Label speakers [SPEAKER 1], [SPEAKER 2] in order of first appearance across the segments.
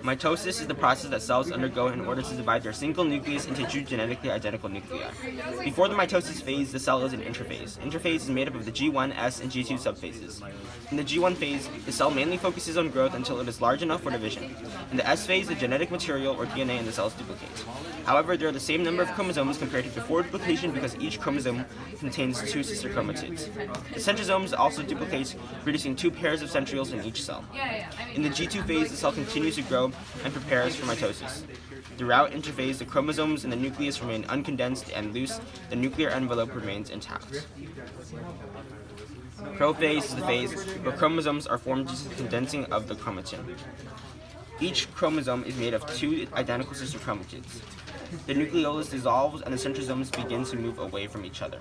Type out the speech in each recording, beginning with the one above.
[SPEAKER 1] Mitosis is the process that cells undergo in order to divide their single nucleus into two genetically identical nuclei. Before the mitosis phase, the cell is in interphase. Interphase is made up of the G1, S, and G2 subphases. In the G1 phase, the cell mainly focuses on growth until it is large enough for division. In the S phase, the genetic material, or DNA, in the cells duplicates. However, there are the same number of chromosomes compared to before duplication because each chromosome contains two sister chromatids. The centrosomes also duplicate, producing two pairs of centrioles in each cell. In the G2 phase, the cell continues to grow and prepares for mitosis. Throughout interphase, the chromosomes in the nucleus remain uncondensed and loose. The nuclear envelope remains intact. Prophase is the phase where chromosomes are formed due to the condensing of the chromatin. Each chromosome is made of two identical sister chromatids. The nucleolus dissolves and the centrosomes begin to move away from each other.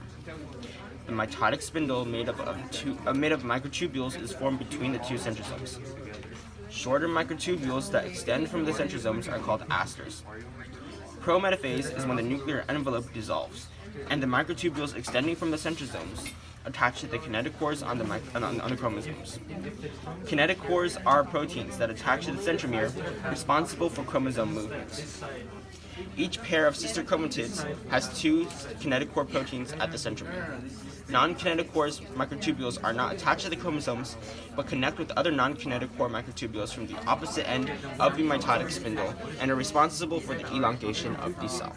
[SPEAKER 1] The mitotic spindle made of microtubules is formed between the two centrosomes. Shorter microtubules that extend from the centrosomes are called asters. Prometaphase is when the nuclear envelope dissolves, and the microtubules extending from the centrosomes attach to the kinetochores on the chromosomes. Kinetochores are proteins that attach to the centromere, responsible for chromosome movements. Each pair of sister chromatids has two kinetochore proteins at the centromere. Non-kinetochores microtubules are not attached to the chromosomes, but connect with other non-kinetochore microtubules from the opposite end of the mitotic spindle and are responsible for the elongation of the cell.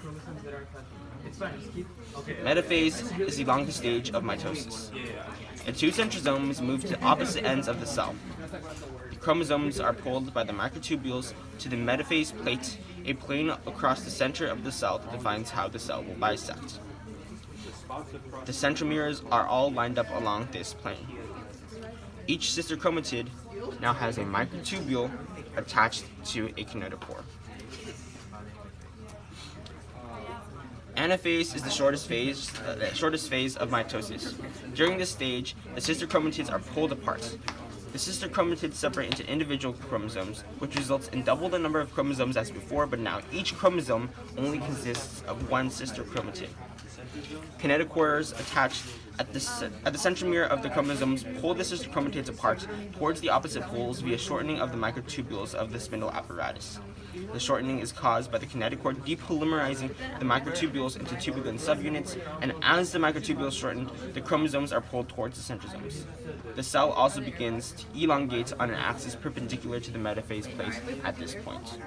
[SPEAKER 1] Metaphase is the longest stage of mitosis. The two centrosomes move to opposite ends of the cell. The chromosomes are pulled by the microtubules to the metaphase plate, a plane across the center of the cell that defines how the cell will bisect. The centromeres are all lined up along this plane. Each sister chromatid now has a microtubule attached to a kinetochore. Anaphase is the shortest phase of mitosis. During this stage, the sister chromatids are pulled apart. The sister chromatids separate into individual chromosomes, which results in double the number of chromosomes as before, but now each chromosome only consists of one sister chromatid. Kinetochores attached at the centromere of the chromosomes pull the sister chromatids apart towards the opposite poles via shortening of the microtubules of the spindle apparatus. The shortening is caused by the kinetochore depolymerizing the microtubules into tubulin subunits, and as the microtubules shorten, the chromosomes are pulled towards the centrosomes. The cell also begins to elongate on an axis perpendicular to the metaphase plate at this point.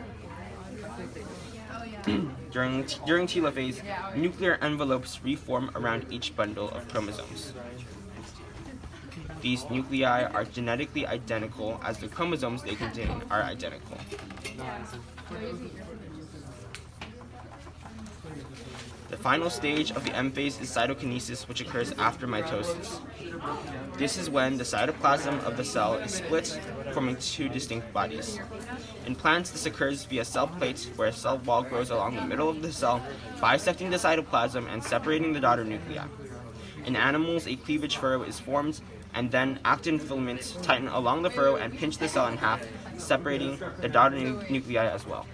[SPEAKER 1] During telophase, nuclear envelopes reform around each bundle of chromosomes. These nuclei are genetically identical as the chromosomes they contain are identical. The final stage of the M phase is cytokinesis, which occurs after mitosis. This is when the cytoplasm of the cell is split, forming two distinct bodies. In plants, this occurs via cell plate, where a cell wall grows along the middle of the cell, bisecting the cytoplasm and separating the daughter nuclei. In animals, a cleavage furrow is formed, and then actin filaments tighten along the furrow and pinch the cell in half, separating the daughter nuclei as well.